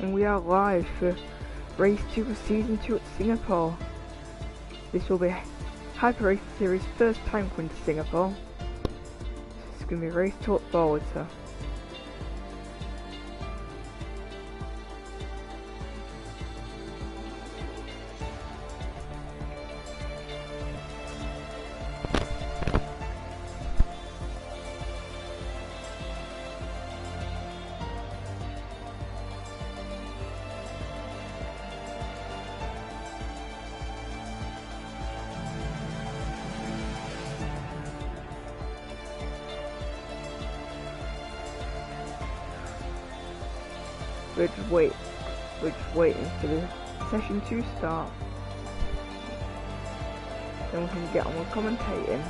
and we are live for Race 2 of Season 2 at Singapore. This will be Hyper Race Series' first time coming to Singapore. It's going to be a race to look forward to. We're just waiting for the session to start. Then we can get on with commentating.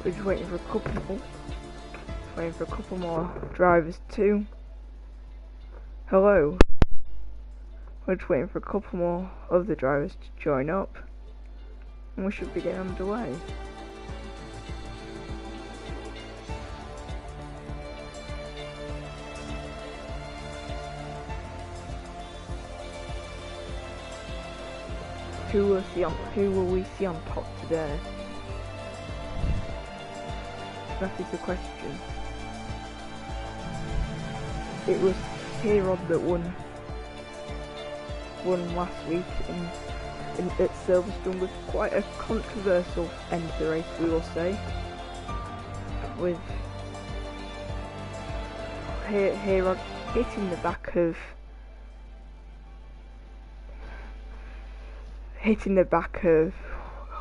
We're just waiting for a couple more drivers too. Hello. We're just waiting for a couple more other drivers to join up, and we should be getting underway. Who will we see on top today? That is the question. It was Herod that won last week at Silverstone with quite a controversial end of the race, we will say, with Herod hitting the back of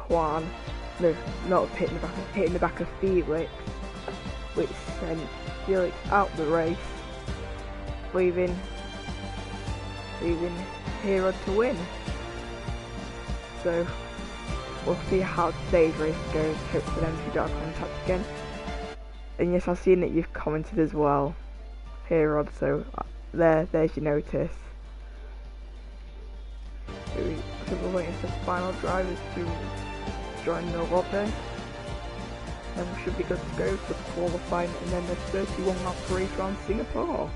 Juan. No, not hitting the back of Felix, which sent Felix out the race, leaving Herod to win. So we'll see how today's race goes. Hope for them to get contact again. And yes, I've seen that you've commented as well, Herod. So there's your notice. So we're waiting for the final drivers to join the lobby. Then we should be good to go for the qualifying and then the 31 lap race around Singapore.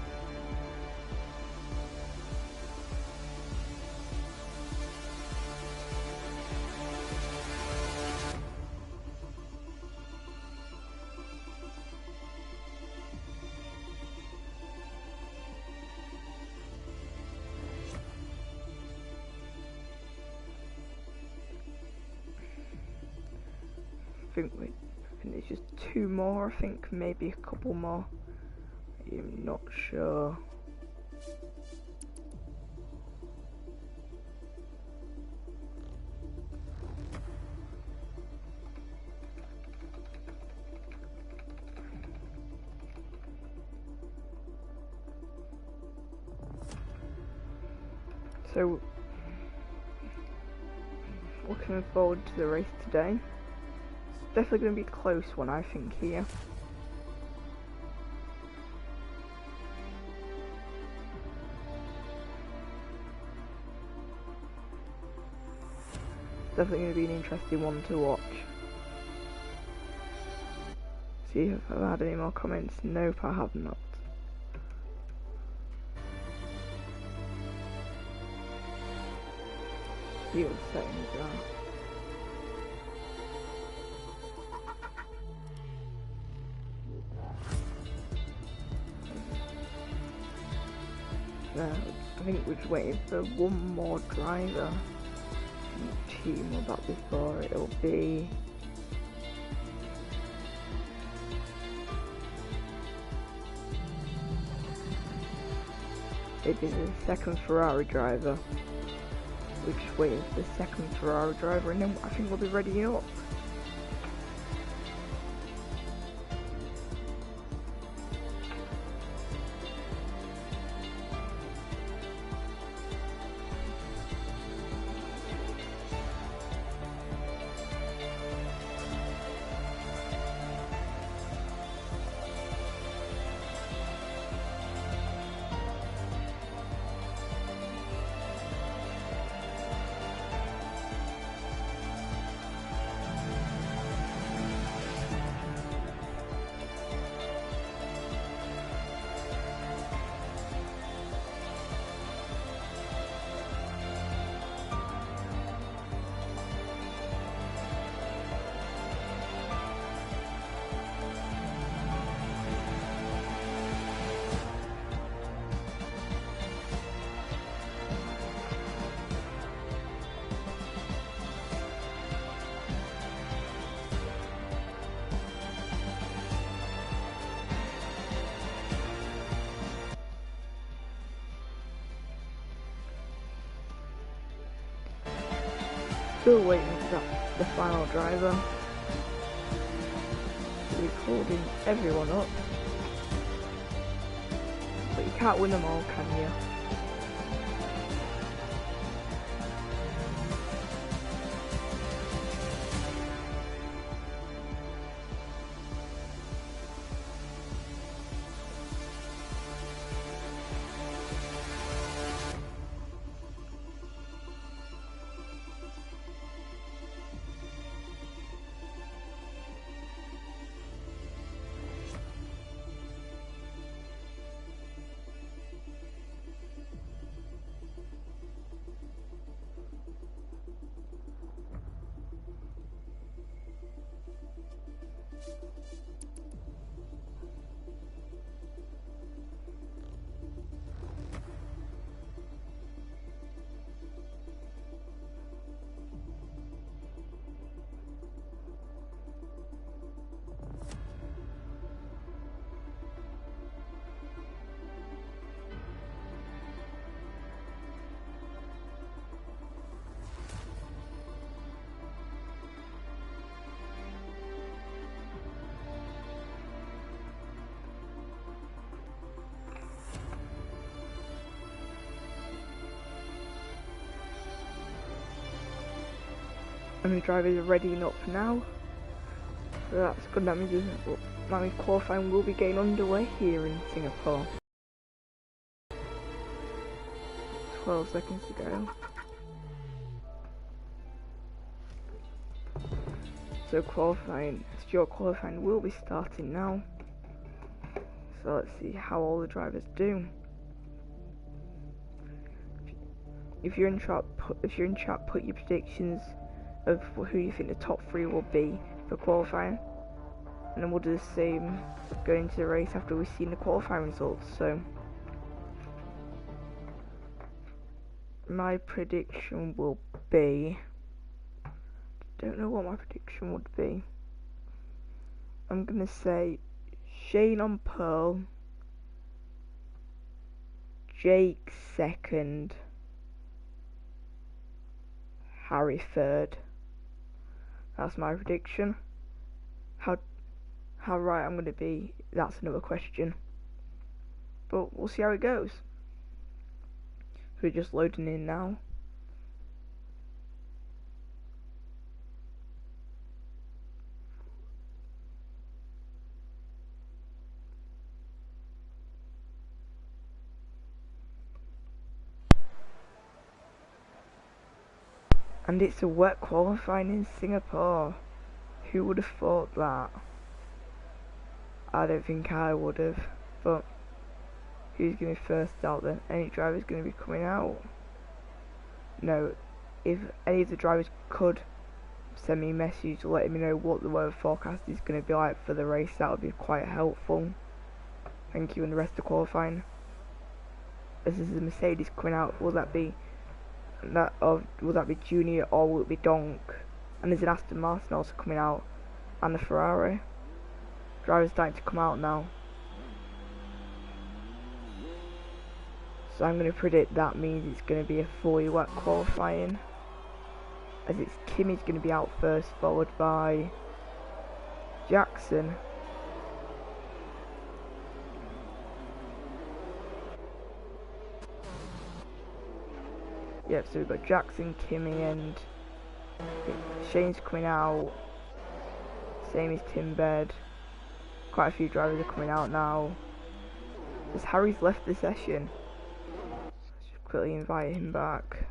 I think there's just 2 more, I think maybe a couple more. I'm not sure. So, looking forward to the race today. It's definitely going to be a close one, I think, here. It's definitely going to be an interesting one to watch. See if I've had any more comments. Nope, I have not. See what the settings are. I think we're just waiting for one more driver. What team will that be for? It'll be... It is the second Ferrari driver. We're just waiting for the second Ferrari driver and then I think we'll be ready up. Still waiting for the final driver. He's holding everyone up. But you can't win them all, can you? And the drivers are readying up now. So that's good. That means qualifying will be getting underway here in Singapore. 12 seconds to go. So short qualifying will be starting now. So let's see how all the drivers do. If you're in chat, put your predictions of who you think the top 3 will be for qualifying, and then we'll do the same going into the race after we've seen the qualifying results. So my prediction will be, don't know what my prediction would be. I'm gonna say Shane on pole, Jake second, Harry third. That's my prediction. How right I'm gonna be, that's another question. But we'll see how it goes. We're just loading in now. And it's a wet qualifying in Singapore. Who would have thought that? I don't think I would have. But who's going to be first out then? Any driver's going to be coming out? No. If any of the drivers could send me a message letting me know what the weather forecast is going to be like for the race, that would be quite helpful. Thank you. And the rest of qualifying. This is the Mercedes coming out. Will that be Junior or will it be Donk? And there's an Aston Martin also coming out, and a Ferrari. Drivers starting to come out now. So I'm going to predict that means it's going to be a fully wet qualifying, as it's Kimmy's going to be out first, followed by Jackson. Yep, so we've got Jackson, Kimmy, and Shane's coming out. Same as Tim Bed. Quite a few drivers are coming out now. As Harry's left the session, let's just quickly invite him back.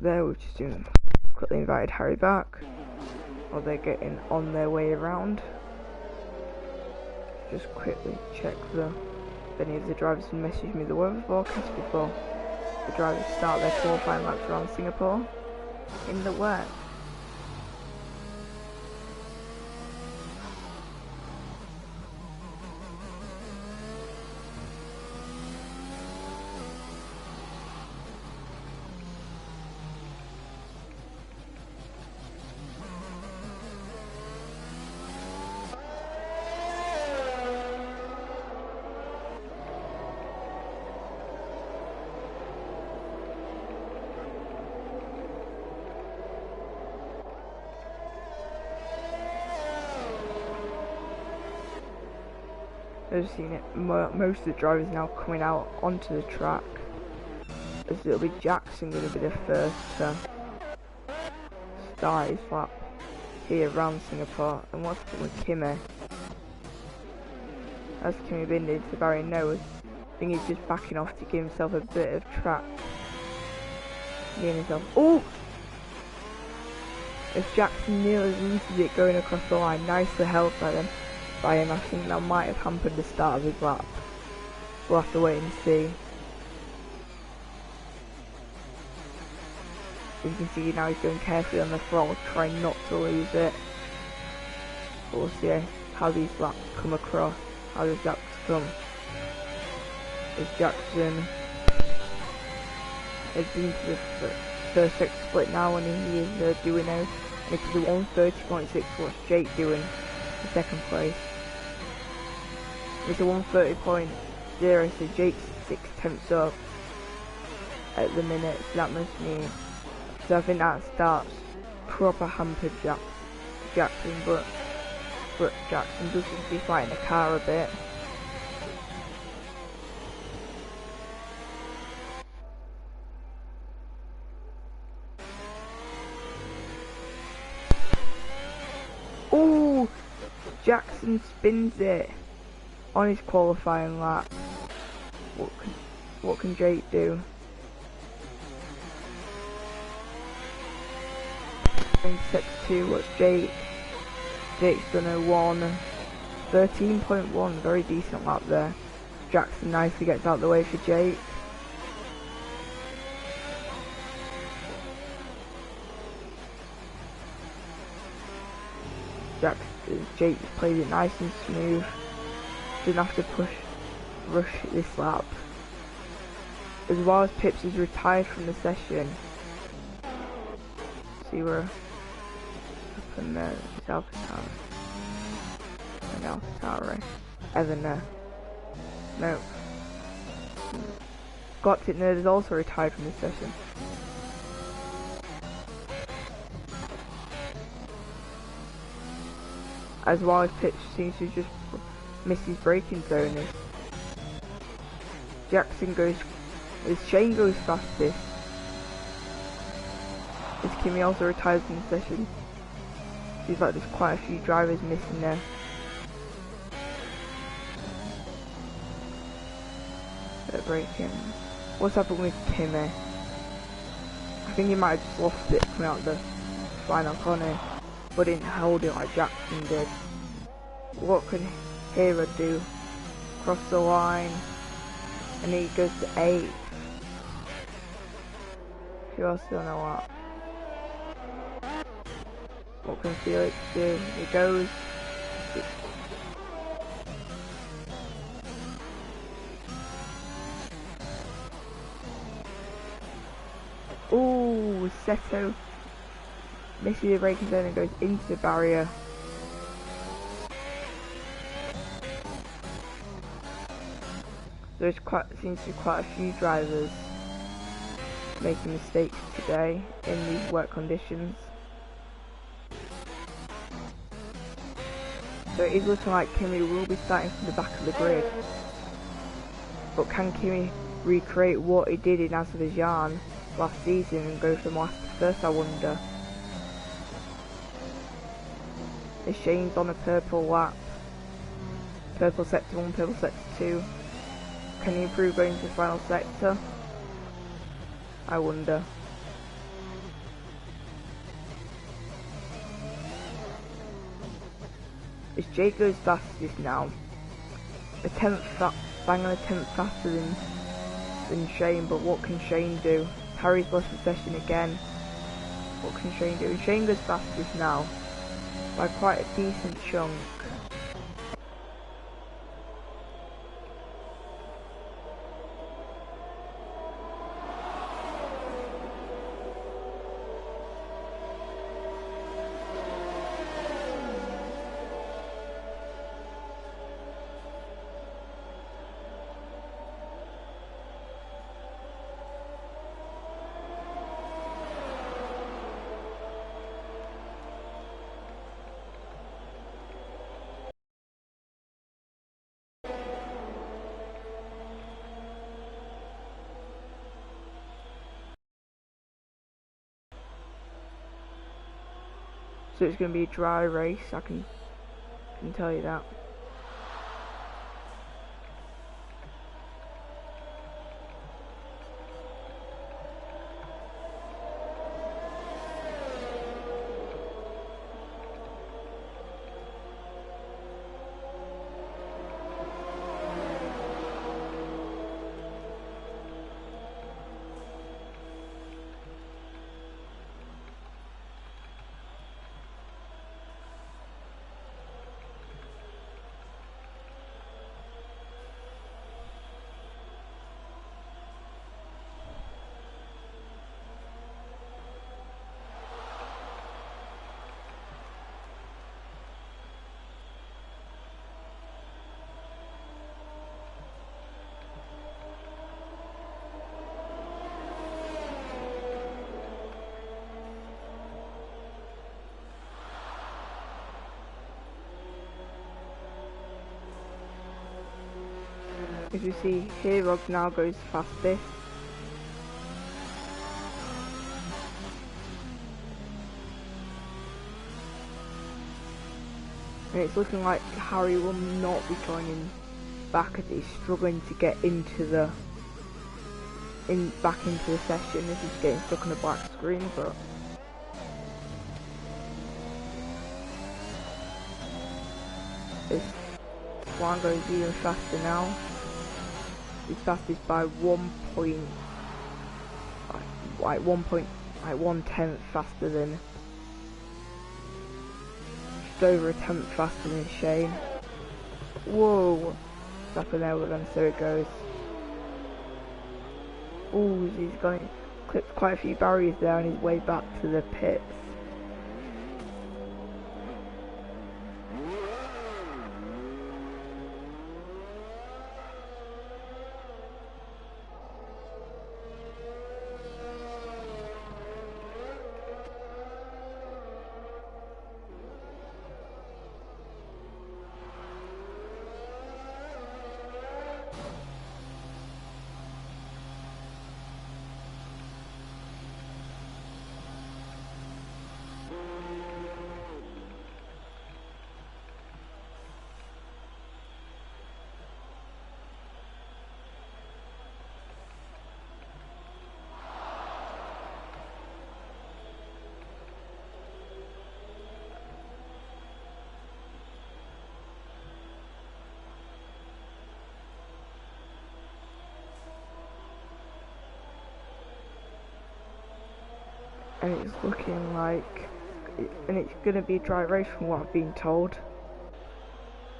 There, we've just quickly invited Harry back, while they're getting on their way around. Just quickly check if any of the drivers can message me the weather forecast before the drivers start their qualifying laps around Singapore in the wet. I've seen it. Most of the drivers now coming out onto the track, as it'll be Jackson going to be the first to start his lap here around Singapore. And what's with Kimmy? As Kimmy binned into the barrier, no, I think he's just backing off to give himself a bit of track. Getting himself. Oh! If Jackson nearly loses it going across the line, nicely held by him. I think that might have hampered the start of his lap. We'll have to wait and see. You can see now he's going carefully on the throttle, trying not to lose it. But we'll see how these laps come across. How does Jackson come? Is Jackson heads into the first sector split now, and he is doing now. And it's the 130.6. What's Jake doing in second place? It's a 130.0, so Jake's 6/10 up at the minute, so that must mean, so I think that starts proper hampered Jackson, but Jackson does seem to be fighting the car a bit. Jackson spins it on his qualifying lap. What can Jake do? Set 2, what's Jake? Jake's done a 13.1, very decent lap there. Jackson nicely gets out the way for Jake. Jake played it nice and smooth. Didn't have to rush this lap. As well as Pips is retired from the session. See where up in there, South and AlphaTauri. Evan there. No. Got it Nerd is also retired from the session. As well as Pitch seems to just miss his braking zone. Jackson goes, as Shane goes fastest. As Kimi also retires from the session. Seems like there's quite a few drivers missing there. Braking. What's happened with Kimi? I think he might have just lost it coming out the final corner, but didn't hold it like Jackson did. What could Hero do? Cross the line, and he goes to 8th. Who else don't know what? What can Felix do? He goes. Ooh, Seto misses the braking zone and goes into the barrier. Seems to be quite a few drivers making mistakes today in these wet conditions. So it is looking like Kimi will be starting from the back of the grid. But can Kimi recreate what he did in Azerbaijan last season and go from last to first, I wonder? As Shane's on a purple lap. Purple sector 1, purple sector 2. Can he improve going to the final sector? I wonder. As Jake goes fastest now. Bang on a tenth faster than Shane, but what can Shane do? Harry's lost the session again. What can Shane do? Shane goes fastest now by quite a decent chunk. So it's going to be a dry race, I can tell you that. As you see here, Rob now goes fastest. And it's looking like Harry will not be joining back as he's struggling to get into the back into the session as he's getting stuck on the black screen, but this one goes even faster now. He's fastest by 1.1 faster than, just over a tenth faster than Shane. Whoa, what's happened there? But then so it goes. Ooh, he's clipped quite a few barriers there on his way back to the pits. And it's looking like, and it's going to be a dry race from what I've been told.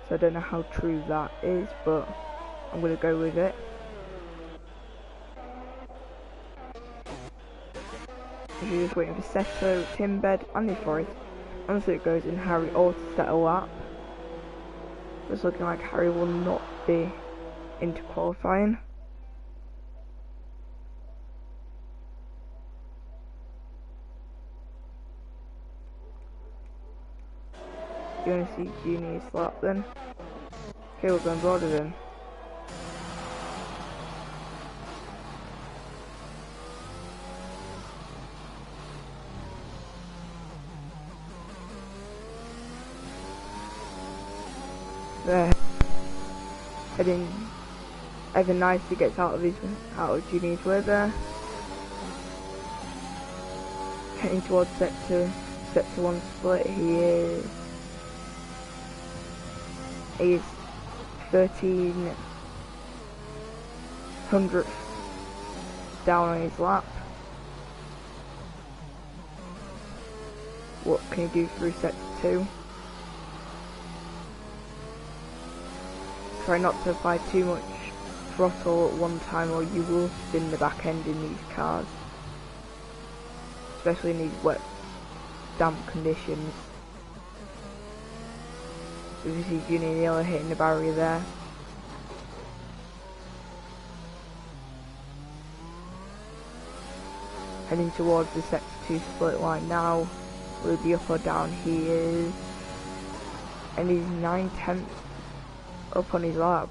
So I don't know how true that is, but I'm going to go with it. You're just waiting for Seto, Timbed, and the Forest. And so it goes in Harry all to set a lap. It's looking like Harry will not be into qualifying. You want to see Junior's lap then? Okay, we're going to board with him. There. Heading ever nicely gets out of Junior's way there. Heading towards sector 1 split. He's 13 hundredths down on his lap. What can he do through sector 2? Try not to apply too much throttle at one time or you will spin the back end in these cars. Especially in these wet, damp conditions. So you see Junior and Yellow hitting the barrier there. Heading towards the sector 2 split line now. Will he be up or down? He is. And he's 9/10 up on his lap.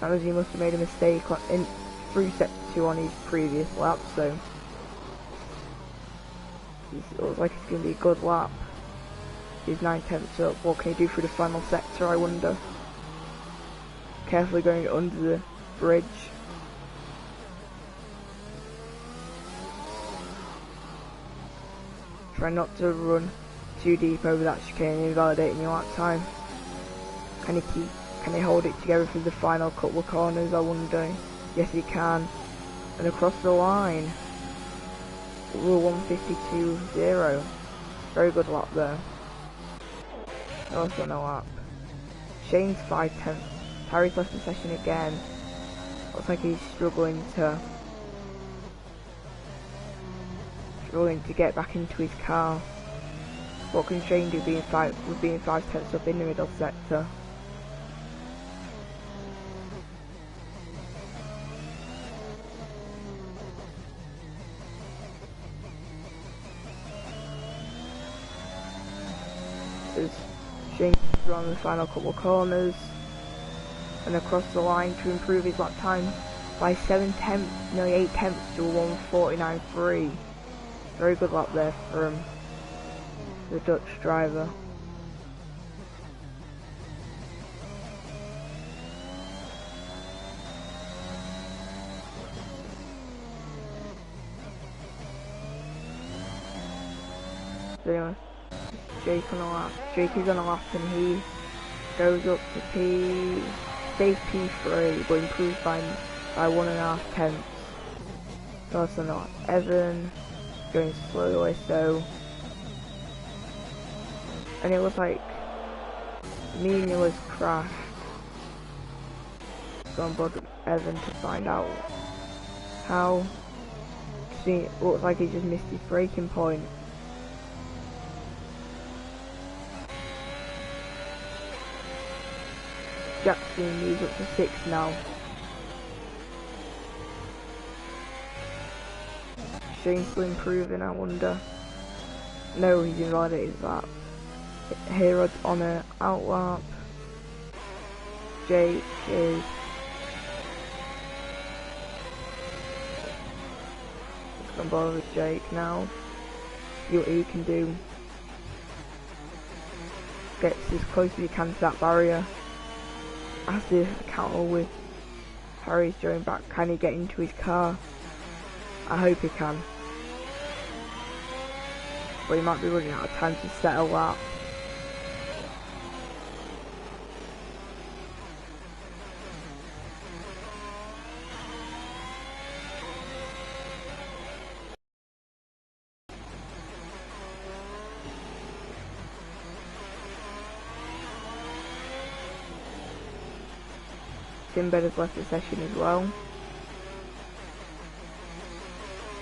That means he must have made a mistake through sector 2 on his previous lap, so it looks like it's going to be a good lap. He's 9/10 up. What can he do through the final sector, I wonder? Carefully going under the bridge. Try not to run too deep over that chicane, invalidating your lap time. Can he hold it together through the final couple of corners, I wonder? Yes, he can. And across the line. Rule 152.0. Very good lap there. Also no lap. Shane's 5/10. Harry's left the session again. Looks like he's struggling to get back into his car. What can Shane do being 5/10 up in the middle sector? As Shane around the final couple of corners and across the line to improve his lap time by 7/10, nearly 8/10 to a 1:49.3. Very good lap there from the Dutch driver. So anyway, Jake on a lap. Jake is on a lap and he goes up to stays P3 but improves by 1.5 tenths. Also not Evan going slowly, so, and it was like meaningless crash. So I'm bothered Evan to find out how. See, it looks like he just missed his braking point. Jackson moves up to 6 now. Shane's still improving, I wonder. No, he's invalidated that. Herod's on an outlap. Jake is I'm bothered with Jake now. See what he can do. Gets as close as he can to that barrier. Has to counter with Harry's going back. Can he get into his car? I hope he can. But he might be running out of time to set a lap. Timber has left the session as well.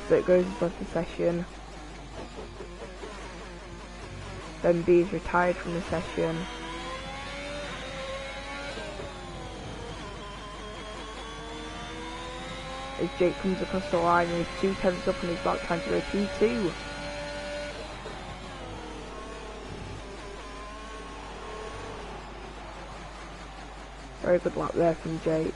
So it goes left the session. Then B's retired from the session. As Jake comes across the line and he's 2 tenths up on his back trying to go P2. Very good lap there from Jake.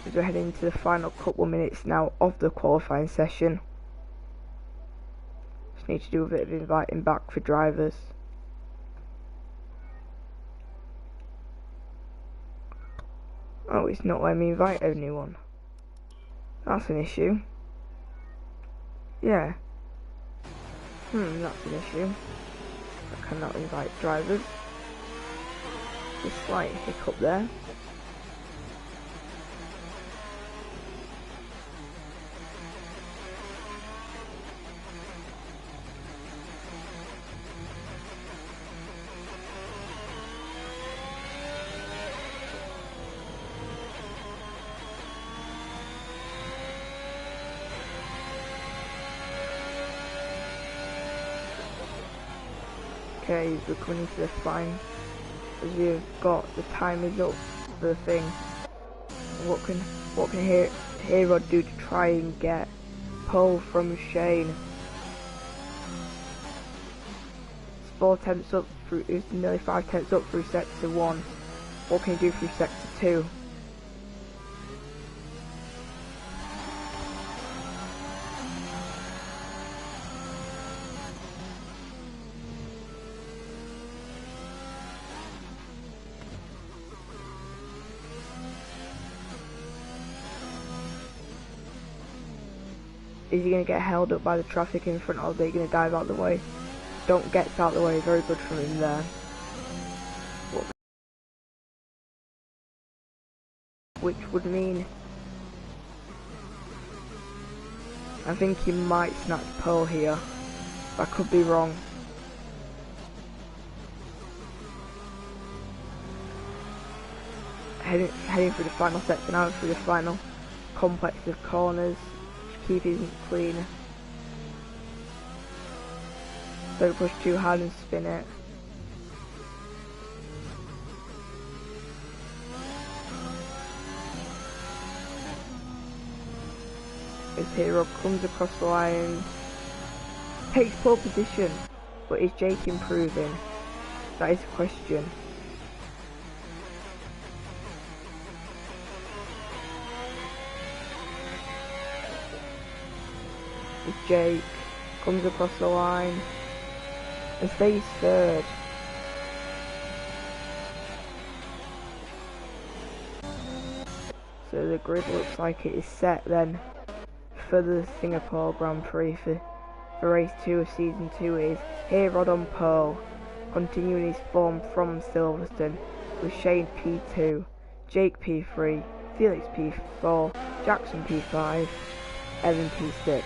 As we're heading into the final couple minutes now of the qualifying session. Just need to do a bit of inviting back for drivers. Oh, it's not letting me invite anyone. That's an issue. Yeah. That's an issue. I cannot invite drivers. Just a slight hiccup there. Okay, we're coming into the spine as we've got the timers up for the thing. What can Hero do to try and get pole from Shane? It's 4 tenths up through, it's nearly 5 tenths up through sector 1. What can he do through sector 2? Is he going to get held up by the traffic in front, or are they going to dive out the way? Don't get out the way, very good from him there. Which would mean I think he might snatch pole here. I could be wrong. heading through the final section now, through the final complex of corners. Keith isn't clean. Don't push too hard and spin it. His hero comes across the line, takes pole position, but is Jake improving? That is the question. Is Jake comes across the line and stays third. So the grid looks like it is set then for the Singapore Grand Prix for race 2 of season 2 is Herod on pole, continuing his form from Silverstone with Shane P2, Jake P3, Felix P4, Jackson P5, Evan P6.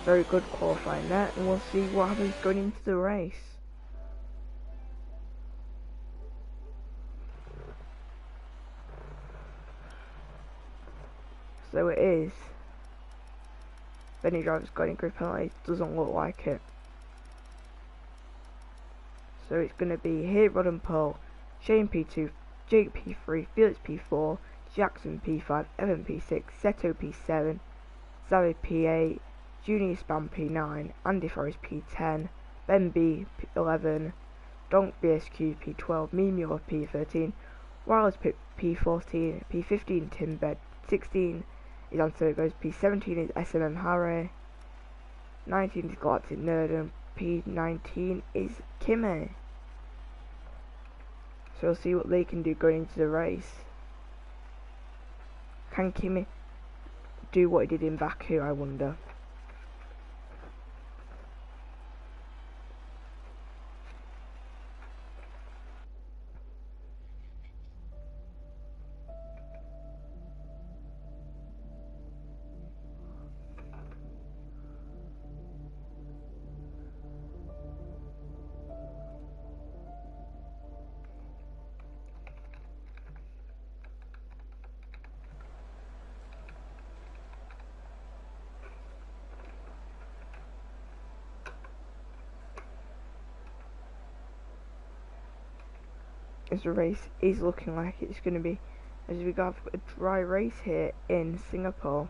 Very good qualifying there, and we'll see what happens going into the race. So it is. Benny Driver's got any grid penalties, doesn't look like it. So it's going to be here, Rod and Paul, Shane P2, Jake P3, Felix P4, Jackson P5, Evan P6, Seto P7, Xavier P8, Junior Spam P9, Andy Forrest P10, Ben B P11, Donk BSQ P12, Me Muir P13, Wireless P14, P15 Tim Bed, 16 is on, so it goes P17 is SMM Harry, 19 is Galactic Nerd, and P19 is Kimmy. So we'll see what they can do going into the race. Can Kimmy do what he did in Baku, I wonder? As the race is looking like it's going to be, as we got a dry race here in Singapore.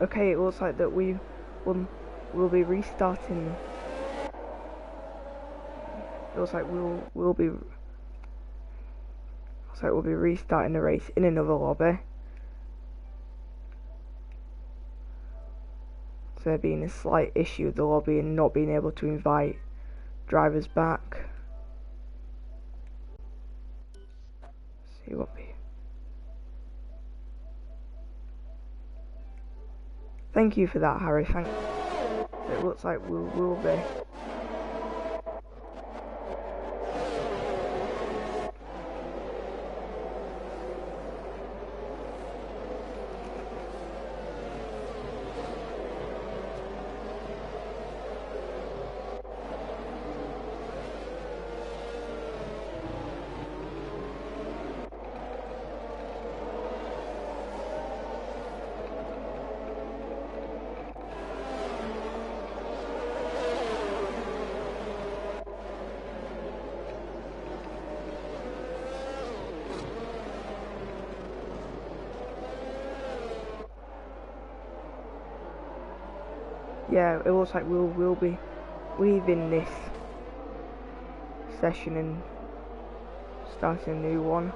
Okay, it looks like that we'll be restarting. It looks like we'll be restarting the race in another lobby. So there being a slight issue with the lobby and not being able to invite drivers back. See what we. Thank you for that, Harry. Thank. It looks like we'll be. Yeah, it looks like we'll be leaving this session and starting a new one.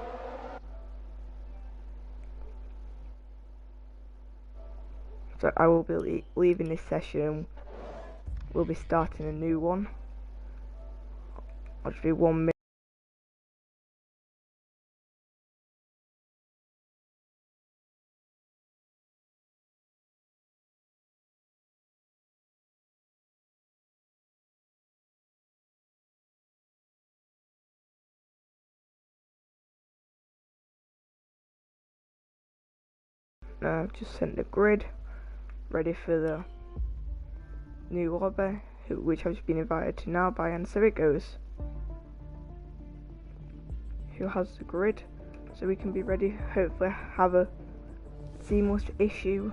So I will be leaving this session. We'll be starting a new one. I'll just do 1 minute. I've just sent the grid ready for the new lobby, which I've just been invited to now by, and so it goes. Who has the grid, so we can be ready, hopefully have a seamless issue.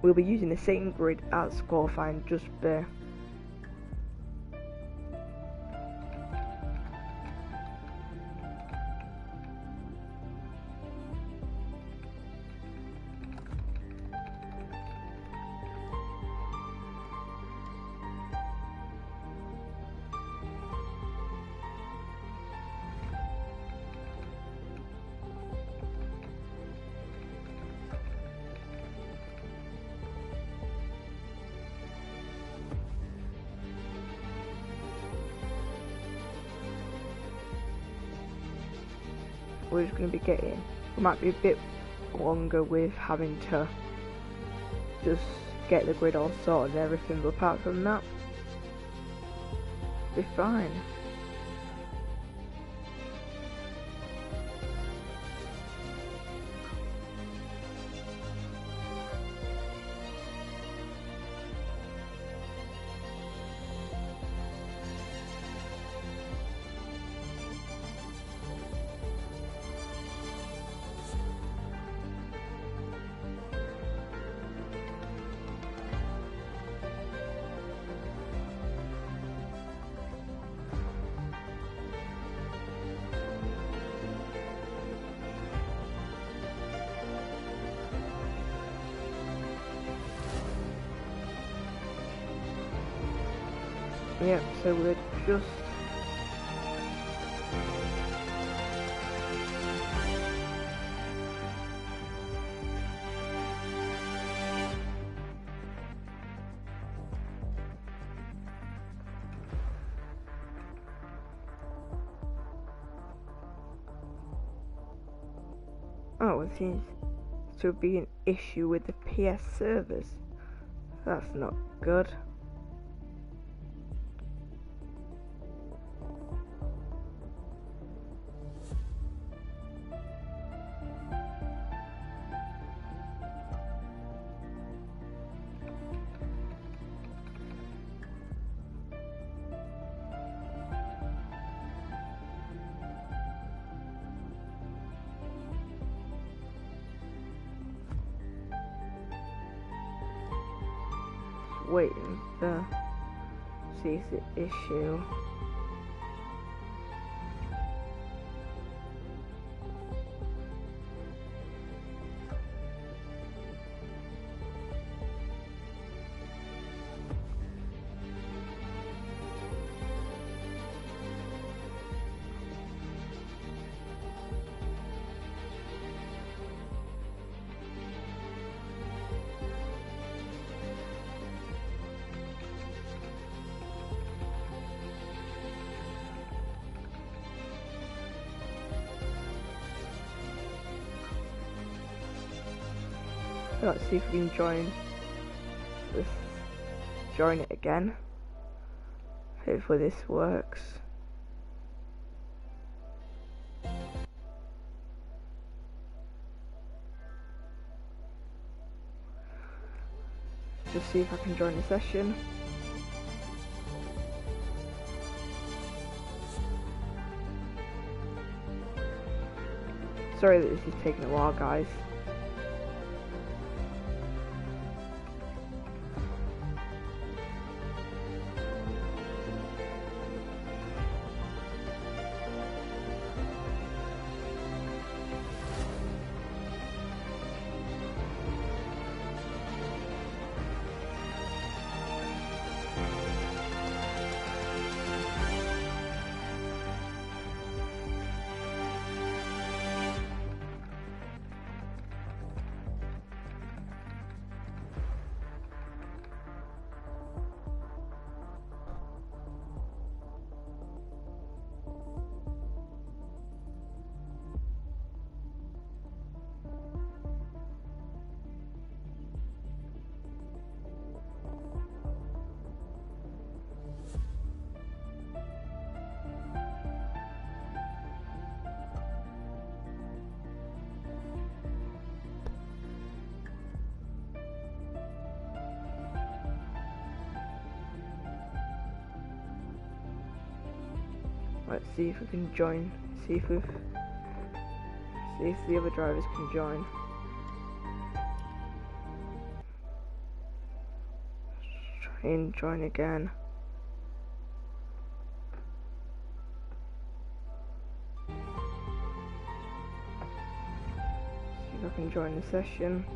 We'll be using the same grid as qualifying, just there. We're just going to be getting, we might be a bit longer with having to just get the grid all sorted and everything, but apart from that, be fine. Yep, so we're just oh, it seems to be an issue with the PS servers. That's not good. Waiting to see the issue. Let's see if we can join it again. Hopefully this works. Just see if I can join the session. Sorry that this is taking a while, guys. Let's see if we can join. See if the other drivers can join. Try and join again. See if I can join the session.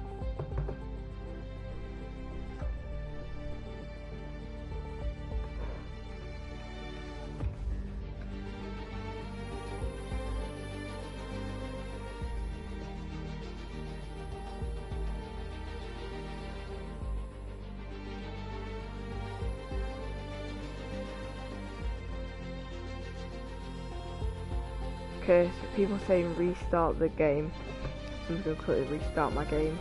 Okay, so people saying restart the game. I'm just gonna quickly restart my game.